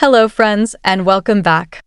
Hello, friends, and welcome back.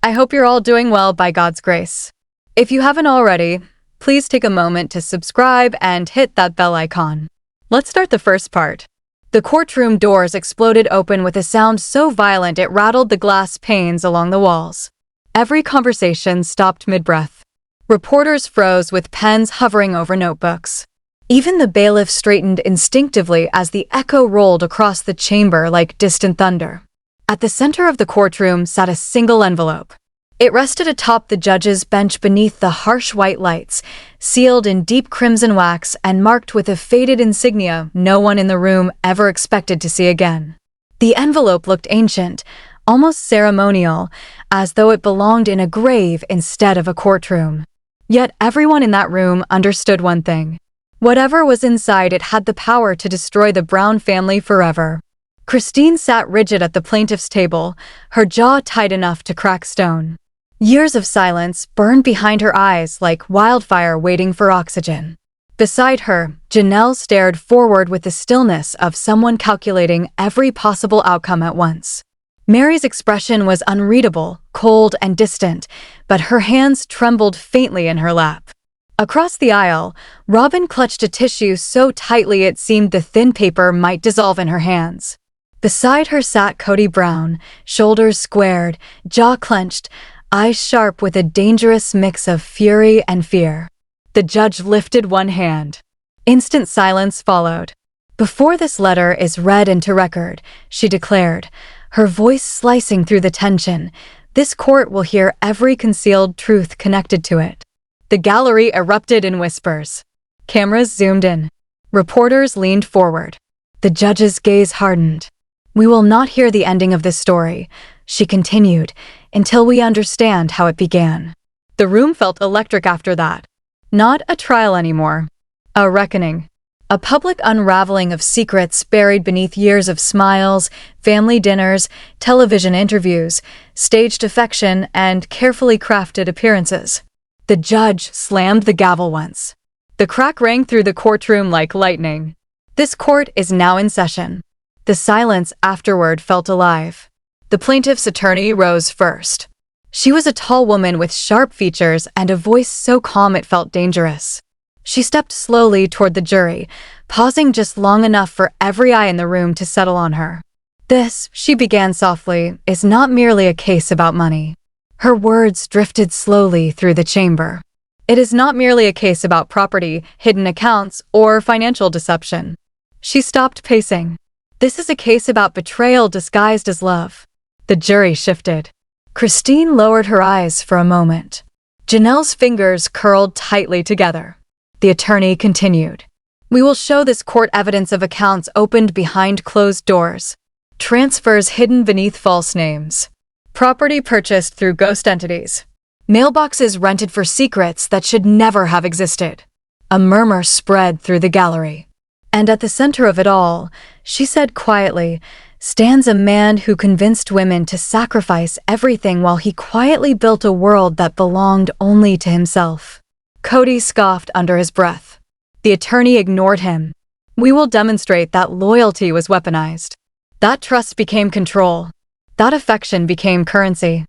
I hope you're all doing well by God's grace. If you haven't already, please take a moment to subscribe and hit that bell icon. Let's start the first part. The courtroom doors exploded open with a sound so violent it rattled the glass panes along the walls. Every conversation stopped mid-breath. Reporters froze with pens hovering over notebooks. Even the bailiff straightened instinctively as the echo rolled across the chamber like distant thunder. At the center of the courtroom sat a single envelope. It rested atop the judge's bench beneath the harsh white lights, sealed in deep crimson wax and marked with a faded insignia no one in the room ever expected to see again. The envelope looked ancient, almost ceremonial, as though it belonged in a grave instead of a courtroom. Yet everyone in that room understood one thing. Whatever was inside it had the power to destroy the Brown family forever. Christine sat rigid at the plaintiff's table, her jaw tight enough to crack stone. Years of silence burned behind her eyes like wildfire waiting for oxygen. Beside her, Janelle stared forward with the stillness of someone calculating every possible outcome at once. Meri's expression was unreadable, cold and distant, but her hands trembled faintly in her lap. Across the aisle, Robin clutched a tissue so tightly it seemed the thin paper might dissolve in her hands. Beside her sat Kody Brown, shoulders squared, jaw clenched, eyes sharp with a dangerous mix of fury and fear. The judge lifted one hand. Instant silence followed. "Before this letter is read into record," she declared, her voice slicing through the tension, "this court will hear every concealed truth connected to it." The gallery erupted in whispers. Cameras zoomed in. Reporters leaned forward. The judge's gaze hardened. "We will not hear the ending of this story," she continued, "until we understand how it began." The room felt electric after that. Not a trial anymore. A reckoning. A public unraveling of secrets buried beneath years of smiles, family dinners, television interviews, staged affection, and carefully crafted appearances. The judge slammed the gavel once. The crack rang through the courtroom like lightning. This court is now in session. The silence afterward felt alive. The plaintiff's attorney rose first. She was a tall woman with sharp features and a voice so calm it felt dangerous. She stepped slowly toward the jury, pausing just long enough for every eye in the room to settle on her. "This," she began softly, "is not merely a case about money." Her words drifted slowly through the chamber. "It is not merely a case about property, hidden accounts, or financial deception." She stopped pacing. "This is a case about betrayal disguised as love." The jury shifted. Christine lowered her eyes for a moment. Janelle's fingers curled tightly together. The attorney continued. "We will show this court evidence of accounts opened behind closed doors, transfers hidden beneath false names, property purchased through ghost entities, mailboxes rented for secrets that should never have existed." A murmur spread through the gallery. "And at the center of it all," she said quietly, "stands a man who convinced women to sacrifice everything while he quietly built a world that belonged only to himself." Kody scoffed under his breath. The attorney ignored him. "We will demonstrate that loyalty was weaponized. That trust became control. That affection became currency."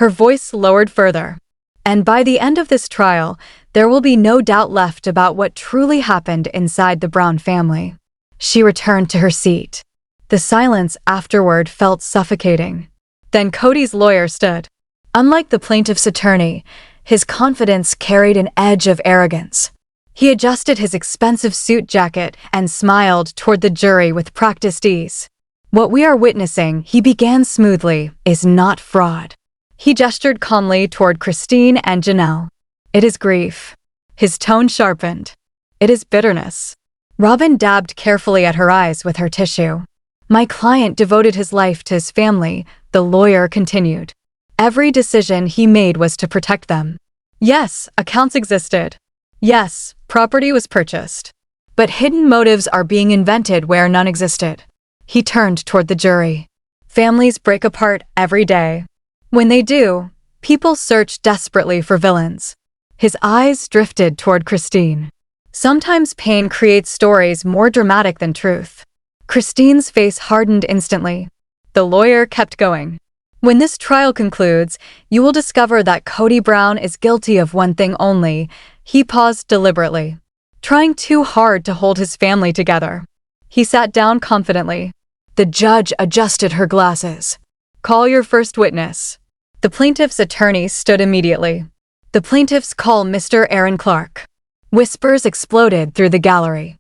Her voice lowered further. "And by the end of this trial, there will be no doubt left about what truly happened inside the Brown family." She returned to her seat. The silence afterward felt suffocating. Then Kody's lawyer stood. Unlike the plaintiff's attorney, his confidence carried an edge of arrogance. He adjusted his expensive suit jacket and smiled toward the jury with practiced ease. "What we are witnessing," he began smoothly, "is not fraud." He gestured calmly toward Christine and Janelle. "It is grief." His tone sharpened. "It is bitterness." Robin dabbed carefully at her eyes with her tissue. "My client devoted his life to his family," the lawyer continued. "Every decision he made was to protect them. Yes, accounts existed. Yes, property was purchased. But hidden motives are being invented where none existed." He turned toward the jury. "Families break apart every day. When they do, people search desperately for villains." His eyes drifted toward Christine. "Sometimes pain creates stories more dramatic than truth." Christine's face hardened instantly. The lawyer kept going. When this trial concludes, you will discover that Kody Brown is guilty of one thing only. He paused deliberately, trying too hard to hold his family together. He sat down confidently. The judge adjusted her glasses. Call your first witness. The plaintiff's attorney stood immediately. The plaintiffs call Mr. Aaron Clark. Whispers exploded through the gallery.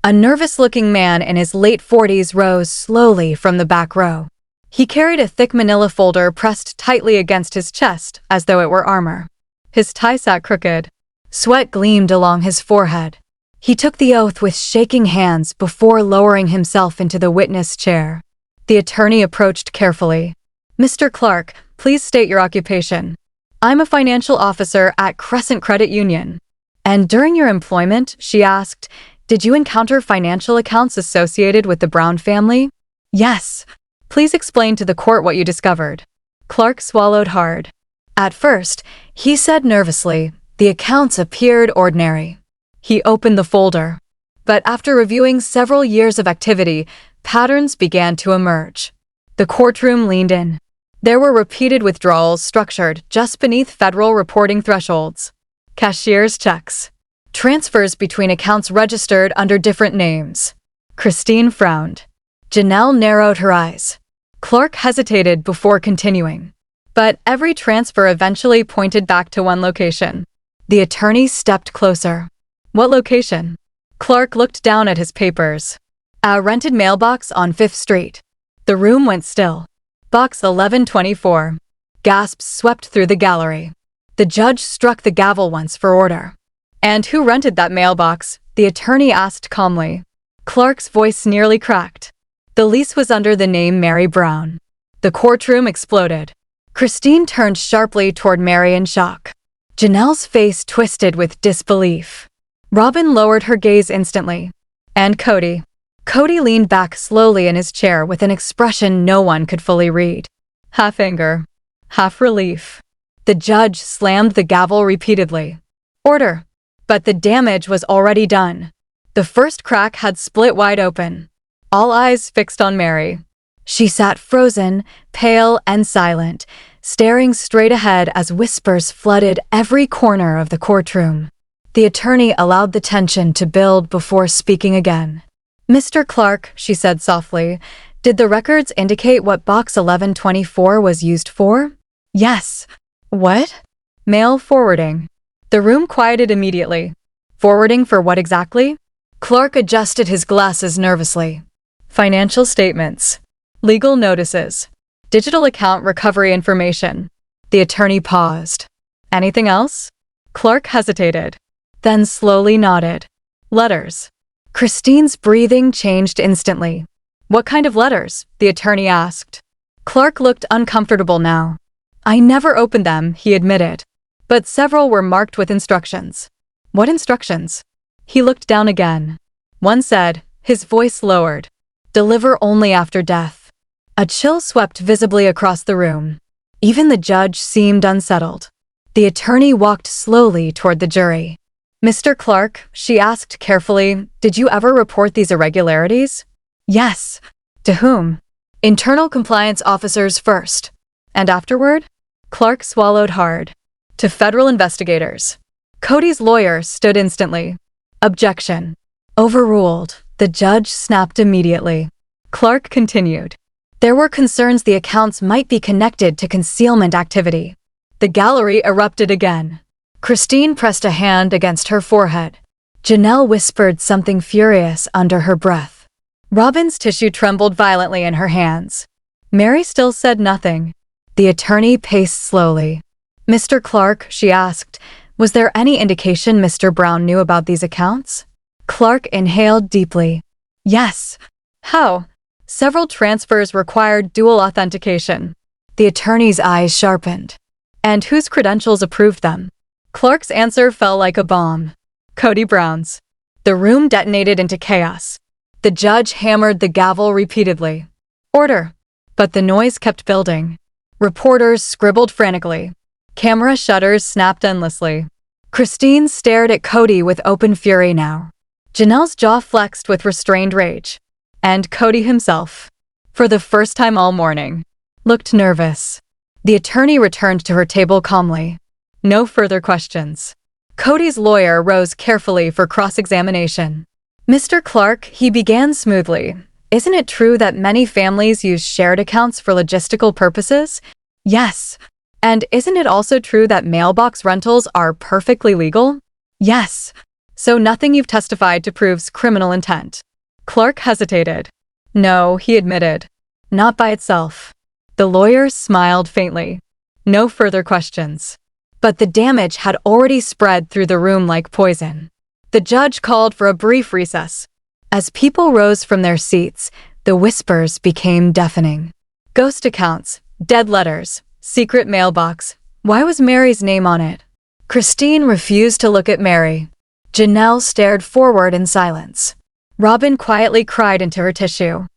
A nervous-looking man in his late 40s rose slowly from the back row. He carried a thick manila folder pressed tightly against his chest as though it were armor. His tie sat crooked. Sweat gleamed along his forehead. He took the oath with shaking hands before lowering himself into the witness chair. The attorney approached carefully. Mr. Clark, please state your occupation. I'm a financial officer at Crescent Credit Union. And during your employment, she asked, did you encounter financial accounts associated with the Brown family? Yes. Please explain to the court what you discovered. Clark swallowed hard. At first, he said nervously, the accounts appeared ordinary. He opened the folder. But after reviewing several years of activity, patterns began to emerge. The courtroom leaned in. There were repeated withdrawals structured just beneath federal reporting thresholds. Cashier's checks. Transfers between accounts registered under different names. Christine frowned. Janelle narrowed her eyes. Clark hesitated before continuing. But every transfer eventually pointed back to one location. The attorney stepped closer. What location? Clark looked down at his papers. A rented mailbox on 5th Street. The room went still. Box 1124. Gasps swept through the gallery. The judge struck the gavel once for order. And who rented that mailbox? The attorney asked calmly. Clark's voice nearly cracked. The lease was under the name Meri Brown. The courtroom exploded. Christine turned sharply toward Meri in shock. Janelle's face twisted with disbelief. Robin lowered her gaze instantly. And Kody. Kody leaned back slowly in his chair with an expression no one could fully read. Half anger, half relief. The judge slammed the gavel repeatedly. Order. But the damage was already done. The first crack had split wide open. All eyes fixed on Meri. She sat frozen, pale and silent, staring straight ahead as whispers flooded every corner of the courtroom. The attorney allowed the tension to build before speaking again. Mr. Clark, she said softly, did the records indicate what box 1124 was used for? Yes. What? Mail forwarding. The room quieted immediately. Forwarding for what exactly? Clark adjusted his glasses nervously. Financial statements. Legal notices. Digital account recovery information. The attorney paused. Anything else? Clark hesitated, then slowly nodded. Letters. Christine's breathing changed instantly. What kind of letters? The attorney asked. Clark looked uncomfortable now. I never opened them, he admitted. But several were marked with instructions. What instructions? He looked down again. One said, his voice lowered, deliver only after death. A chill swept visibly across the room. Even the judge seemed unsettled. The attorney walked slowly toward the jury. Mr. Clark, she asked carefully, did you ever report these irregularities? Yes. To whom? Internal compliance officers first. And afterward? Clark swallowed hard. To federal investigators. Kody's lawyer stood instantly. Objection. Overruled. The judge snapped immediately. Clark continued. There were concerns the accounts might be connected to concealment activity. The gallery erupted again. Christine pressed a hand against her forehead. Janelle whispered something furious under her breath. Robin's tissue trembled violently in her hands. Meri still said nothing. The attorney paced slowly. Mr. Clark, she asked, was there any indication Mr. Brown knew about these accounts? Clark inhaled deeply. Yes. How? Several transfers required dual authentication. The attorney's eyes sharpened. And whose credentials approved them? Clark's answer fell like a bomb. Kody Brown's. The room detonated into chaos. The judge hammered the gavel repeatedly. Order. But the noise kept building. Reporters scribbled frantically. Camera shutters snapped endlessly. Christine stared at Kody with open fury now. Janelle's jaw flexed with restrained rage. And Kody himself. For the first time all morning. looked nervous. The attorney returned to her table calmly. No further questions. Kody's lawyer rose carefully for cross-examination. Mr. Clark, he began smoothly. Isn't it true that many families use shared accounts for logistical purposes? Yes. And isn't it also true that mailbox rentals are perfectly legal? Yes. So nothing you've testified to proves criminal intent. Clark hesitated. No, he admitted. Not by itself. The lawyer smiled faintly. No further questions. But the damage had already spread through the room like poison. The judge called for a brief recess. As people rose from their seats, the whispers became deafening. Ghost accounts, dead letters, secret mailbox. Why was Meri's name on it? Christine refused to look at Meri. Janelle stared forward in silence. Robin quietly cried into her tissue.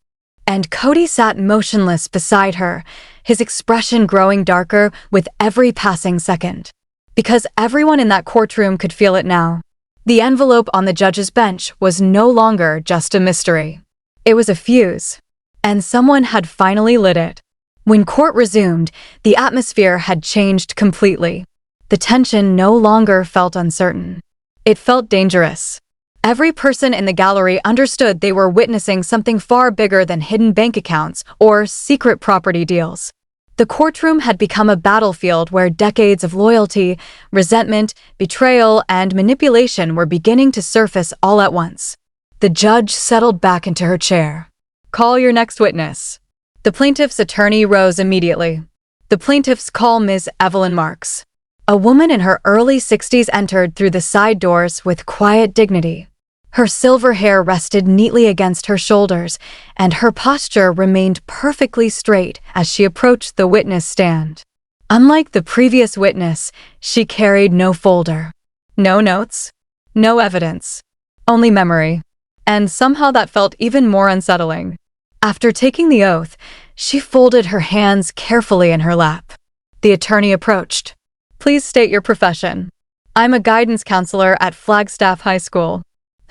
And Kody sat motionless beside her, his expression growing darker with every passing second. Because everyone in that courtroom could feel it now. The envelope on the judge's bench was no longer just a mystery. It was a fuse. And someone had finally lit it. When court resumed, the atmosphere had changed completely. The tension no longer felt uncertain. It felt dangerous. Every person in the gallery understood they were witnessing something far bigger than hidden bank accounts or secret property deals. The courtroom had become a battlefield where decades of loyalty, resentment, betrayal, and manipulation were beginning to surface all at once. The judge settled back into her chair. Call your next witness. The plaintiff's attorney rose immediately. The plaintiffs call Ms. Evelyn Marks. A woman in her early 60s entered through the side doors with quiet dignity. Her silver hair rested neatly against her shoulders, and her posture remained perfectly straight as she approached the witness stand. Unlike the previous witness, she carried no folder. No notes. No evidence. Only memory. And somehow that felt even more unsettling. After taking the oath, she folded her hands carefully in her lap. The attorney approached. Please state your profession. I'm a guidance counselor at Flagstaff High School.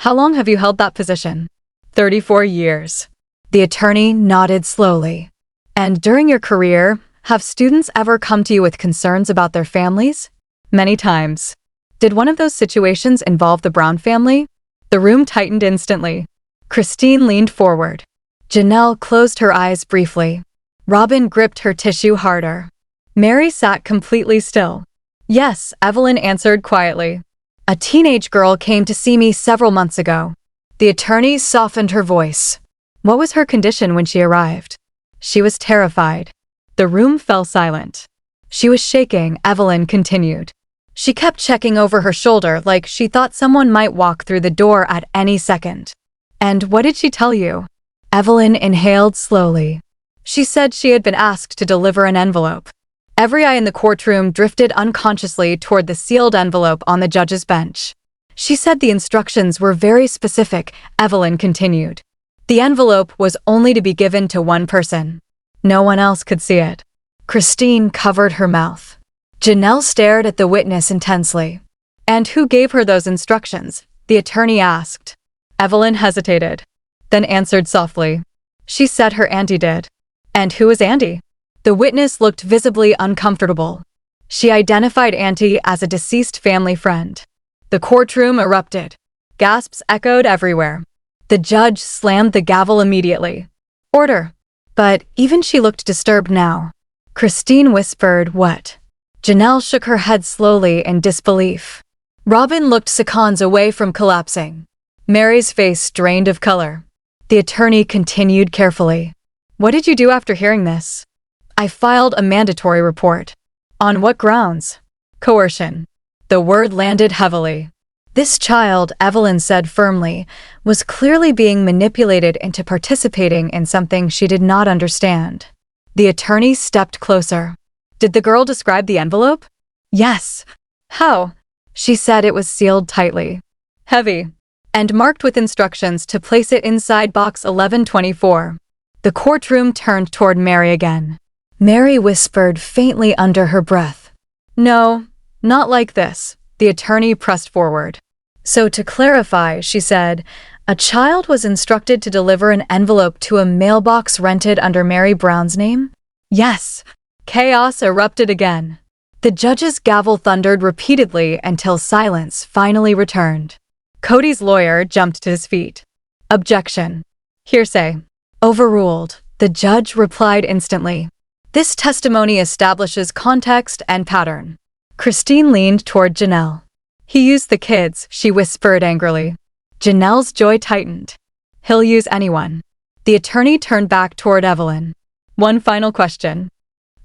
How long have you held that position? 34 years. The attorney nodded slowly. And during your career, have students ever come to you with concerns about their families? Many times. Did one of those situations involve the Brown family? The room tightened instantly. Christine leaned forward. Janelle closed her eyes briefly. Robin gripped her tissue harder. Meri sat completely still. Yes, Evelyn answered quietly. A teenage girl came to see me several months ago. The attorney softened her voice. What was her condition when she arrived? She was terrified. The room fell silent. She was shaking, Evelyn continued. She kept checking over her shoulder like she thought someone might walk through the door at any second. And what did she tell you? Evelyn inhaled slowly. She said she had been asked to deliver an envelope. Every eye in the courtroom drifted unconsciously toward the sealed envelope on the judge's bench. She said the instructions were very specific, Evelyn continued. The envelope was only to be given to one person. No one else could see it. Christine covered her mouth. Janelle stared at the witness intensely. And who gave her those instructions? The attorney asked. Evelyn hesitated, then answered softly. She said her auntie did. And who is Auntie? The witness looked visibly uncomfortable. She identified Auntie as a deceased family friend. The courtroom erupted. Gasps echoed everywhere. The judge slammed the gavel immediately. Order. But even she looked disturbed now. Christine whispered, what? Janelle shook her head slowly in disbelief. Robin looked seconds away from collapsing. Meri's face drained of color. The attorney continued carefully. What did you do after hearing this? I filed a mandatory report. On what grounds? Coercion. The word landed heavily. This child, Evelyn said firmly, was clearly being manipulated into participating in something she did not understand. The attorney stepped closer. Did the girl describe the envelope? Yes. How? She said it was sealed tightly. Heavy. And marked with instructions to place it inside box 1124. The courtroom turned toward Meri again. Meri whispered faintly under her breath. No, not like this. The attorney pressed forward. So to clarify, she said, a child was instructed to deliver an envelope to a mailbox rented under Meri Brown's name? Yes. Chaos erupted again. The judge's gavel thundered repeatedly until silence finally returned. Kody's lawyer jumped to his feet. Objection. Hearsay. Overruled. The judge replied instantly. This testimony establishes context and pattern. Christine leaned toward Janelle. He used the kids, she whispered angrily. Janelle's jaw tightened. He'll use anyone. The attorney turned back toward Evelyn. One final question.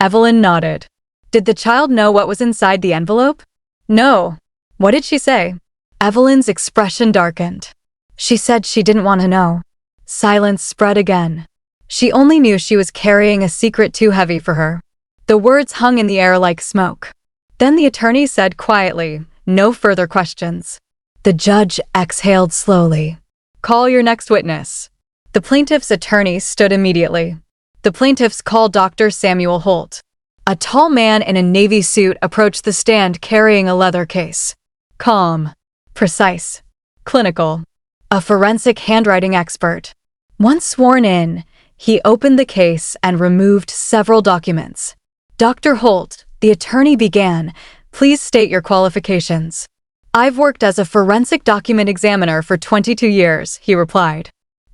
Evelyn nodded. Did the child know what was inside the envelope? No. What did she say? Evelyn's expression darkened. She said she didn't want to know. Silence spread again. She only knew she was carrying a secret too heavy for her. The words hung in the air like smoke. Then the attorney said quietly, "No further questions." The judge exhaled slowly. "Call your next witness." The plaintiff's attorney stood immediately. The plaintiffs called Dr. Samuel Holt. A tall man in a navy suit approached the stand carrying a leather case. Calm, precise, clinical. A forensic handwriting expert. Once sworn in, he opened the case and removed several documents. Dr. Holt, the attorney began, "Please state your qualifications." "I've worked as a forensic document examiner for 22 years, he replied.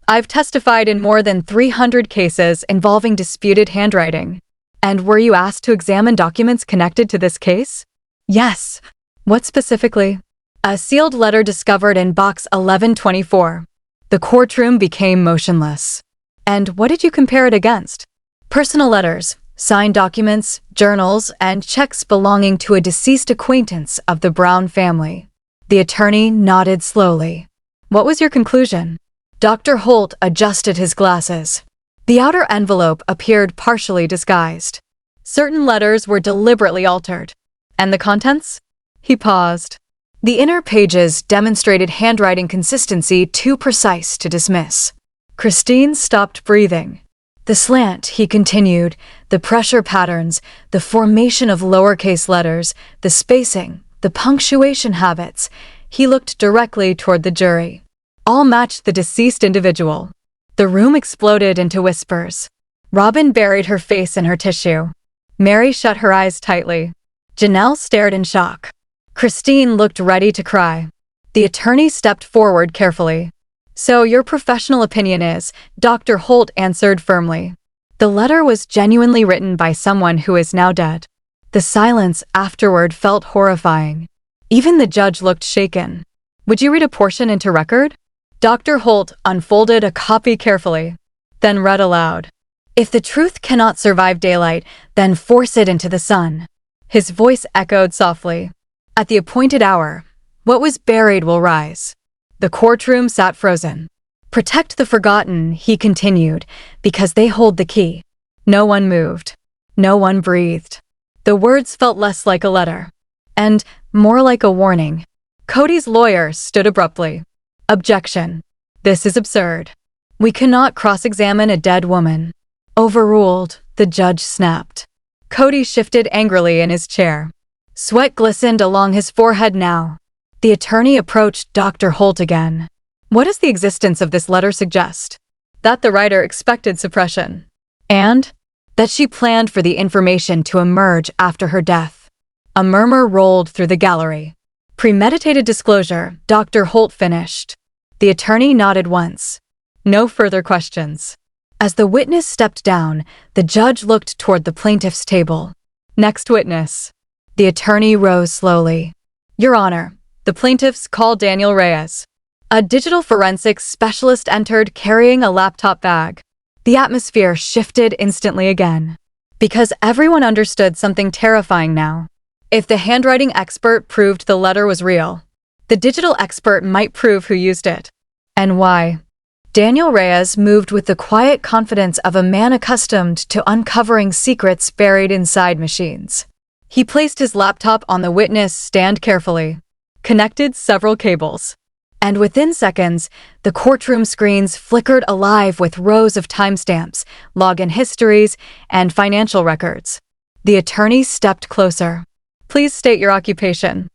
"I've testified in more than 300 cases involving disputed handwriting." "And were you asked to examine documents connected to this case?" "Yes." "What specifically?" "A sealed letter discovered in box 1124. The courtroom became motionless. "And what did you compare it against?" "Personal letters, signed documents, journals, and checks belonging to a deceased acquaintance of the Brown family." The attorney nodded slowly. "What was your conclusion?" Dr. Holt adjusted his glasses. The outer envelope appeared partially disguised. Certain letters were deliberately altered. "And the contents?" He paused. The inner pages demonstrated handwriting consistency too precise to dismiss. Christine stopped breathing. "The slant," he continued, "the pressure patterns, the formation of lowercase letters, the spacing, the punctuation habits." He looked directly toward the jury. "All matched the deceased individual." The room exploded into whispers. Robin buried her face in her tissue. Meri shut her eyes tightly. Janelle stared in shock. Christine looked ready to cry. The attorney stepped forward carefully. "So your professional opinion is," Dr. Holt answered firmly. "The letter was genuinely written by someone who is now dead." The silence afterward felt horrifying. Even the judge looked shaken. "Would you read a portion into record?" Dr. Holt unfolded a copy carefully, then read aloud. "If the truth cannot survive daylight, then force it into the sun." His voice echoed softly. "At the appointed hour, what was buried will rise." The courtroom sat frozen. "Protect the forgotten," he continued, "because they hold the key." No one moved. No one breathed. The words felt less like a letter, and more like a warning. Kody's lawyer stood abruptly. "Objection. This is absurd. We cannot cross-examine a dead woman." Overruled, the judge snapped. Kody shifted angrily in his chair. Sweat glistened along his forehead now. The attorney approached Dr. Holt again. "What does the existence of this letter suggest?" "That the writer expected suppression. And that she planned for the information to emerge after her death." A murmur rolled through the gallery. "Premeditated disclosure," Dr. Holt finished. The attorney nodded once. No further questions. As the witness stepped down, the judge looked toward the plaintiff's table. "Next witness." The attorney rose slowly. "Your Honor, the plaintiffs call Daniel Reyes." A digital forensics specialist entered carrying a laptop bag. The atmosphere shifted instantly again. Because everyone understood something terrifying now. If the handwriting expert proved the letter was real, the digital expert might prove who used it. And why. Daniel Reyes moved with the quiet confidence of a man accustomed to uncovering secrets buried inside machines. He placed his laptop on the witness stand carefully, connected several cables. And within seconds, the courtroom screens flickered alive with rows of timestamps, login histories, and financial records. The attorney stepped closer. "Please state your occupation."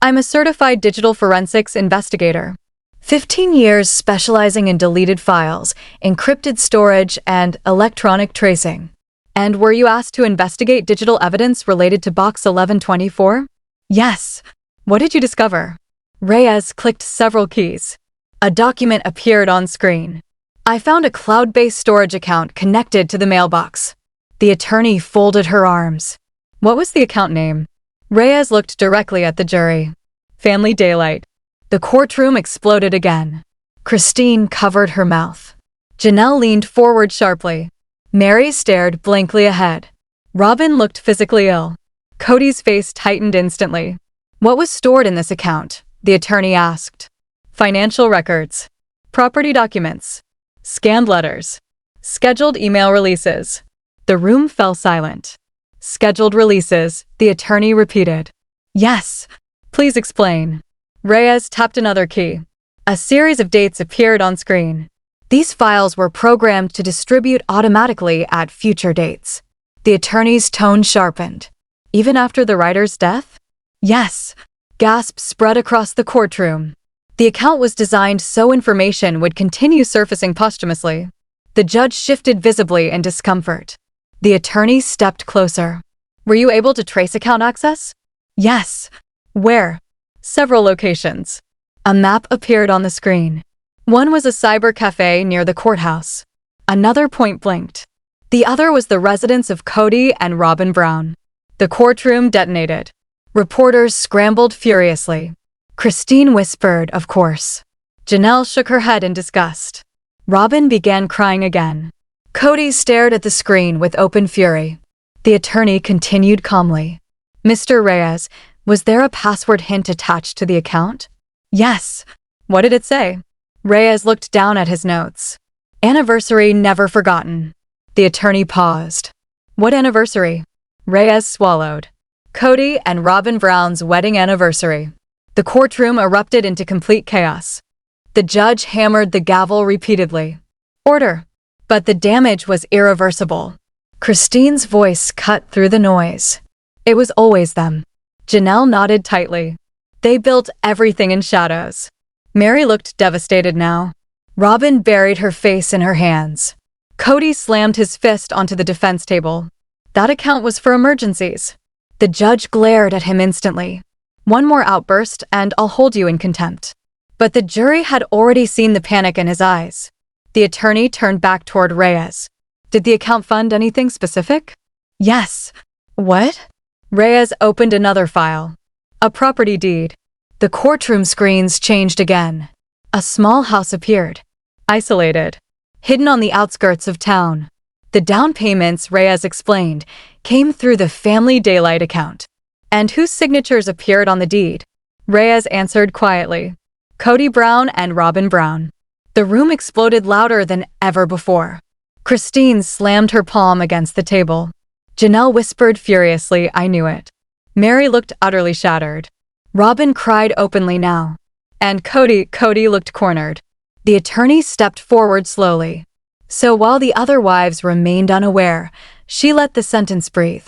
"I'm a certified digital forensics investigator. 15 years specializing in deleted files, encrypted storage, and electronic tracing." And were you asked to investigate digital evidence related to Box 1124? Yes. What did you discover? Reyes clicked several keys. A document appeared on screen. I found a cloud-based storage account connected to the mailbox. The attorney folded her arms. What was the account name? Reyes looked directly at the jury. Family Daylight. The courtroom exploded again. Christine covered her mouth. Janelle leaned forward sharply. Meri stared blankly ahead. Robin looked physically ill. Kody's face tightened instantly. What was stored in this account? The attorney asked. Financial records. Property documents. Scanned letters. Scheduled email releases. The room fell silent. Scheduled releases, the attorney repeated. Yes. Please explain. Reyes tapped another key. A series of dates appeared on screen. These files were programmed to distribute automatically at future dates. The attorney's tone sharpened. Even after the writer's death? Yes. Gasps spread across the courtroom. The account was designed so information would continue surfacing posthumously. The judge shifted visibly in discomfort. The attorney stepped closer. Were you able to trace account access? Yes. Where? Several locations. A map appeared on the screen. One was a cyber cafe near the courthouse. Another point blinked. The other was the residence of Kody and Robin Brown. The courtroom detonated. Reporters scrambled furiously. Christine whispered, of course. Janelle shook her head in disgust. Robin began crying again. Kody stared at the screen with open fury. The attorney continued calmly. Mr. Reyes, was there a password hint attached to the account? Yes. What did it say? Reyes looked down at his notes. Anniversary never forgotten. The attorney paused. What anniversary? Reyes swallowed. Kody and Robin Brown's wedding anniversary. The courtroom erupted into complete chaos. The judge hammered the gavel repeatedly. Order. But the damage was irreversible. Christine's voice cut through the noise. It was always them. Janelle nodded tightly. They built everything in shadows. Meri looked devastated now. Robin buried her face in her hands. Kody slammed his fist onto the defense table. That account was for emergencies. The judge glared at him instantly. One more outburst and I'll hold you in contempt. But the jury had already seen the panic in his eyes. The attorney turned back toward Reyes. Did the account fund anything specific? Yes. What? Reyes opened another file. A property deed. The courtroom screens changed again. A small house appeared. Isolated. Hidden on the outskirts of town. The down payments, Reyes explained, came through the Family Daylight account. And whose signatures appeared on the deed? Reyes answered quietly. Kody Brown and Robin Brown. The room exploded louder than ever before. Christine slammed her palm against the table. Janelle whispered furiously, I knew it. Meri looked utterly shattered. Robin cried openly now. And Kody looked cornered. The attorney stepped forward slowly. So while the other wives remained unaware, she let the sentence breathe.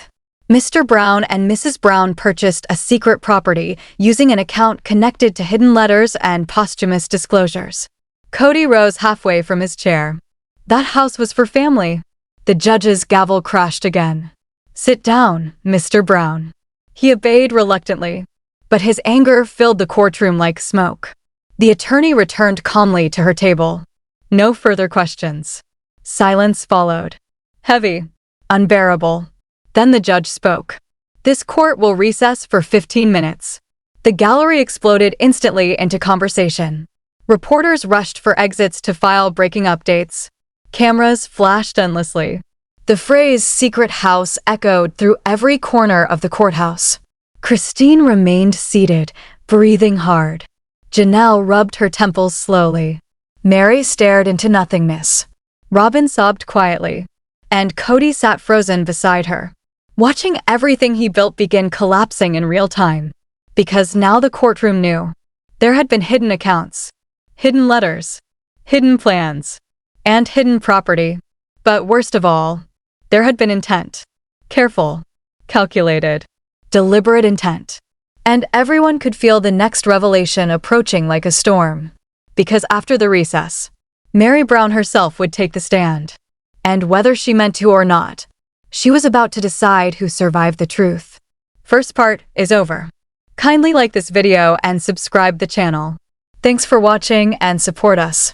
Mr. Brown and Mrs. Brown purchased a secret property using an account connected to hidden letters and posthumous disclosures. Kody rose halfway from his chair. That house was for family. The judge's gavel crashed again. Sit down, Mr. Brown. He obeyed reluctantly, but his anger filled the courtroom like smoke. The attorney returned calmly to her table. No further questions. Silence followed. Heavy. Unbearable. Then the judge spoke. This court will recess for 15 minutes. The gallery exploded instantly into conversation. Reporters rushed for exits to file breaking updates. Cameras flashed endlessly. The phrase secret house echoed through every corner of the courthouse. Christine remained seated, breathing hard. Janelle rubbed her temples slowly. Meri stared into nothingness. Robin sobbed quietly. And Kody sat frozen beside her, watching everything he built begin collapsing in real time. Because now the courtroom knew. There had been hidden accounts, hidden letters, hidden plans, and hidden property. But worst of all, there had been intent. Careful, calculated, deliberate intent. And everyone could feel the next revelation approaching like a storm. Because after the recess, Meri Brown herself would take the stand. And whether she meant to or not, She was about to decide who survived the truth. First part is over. Kindly like this video and subscribe the channel. Thanks for watching and support us.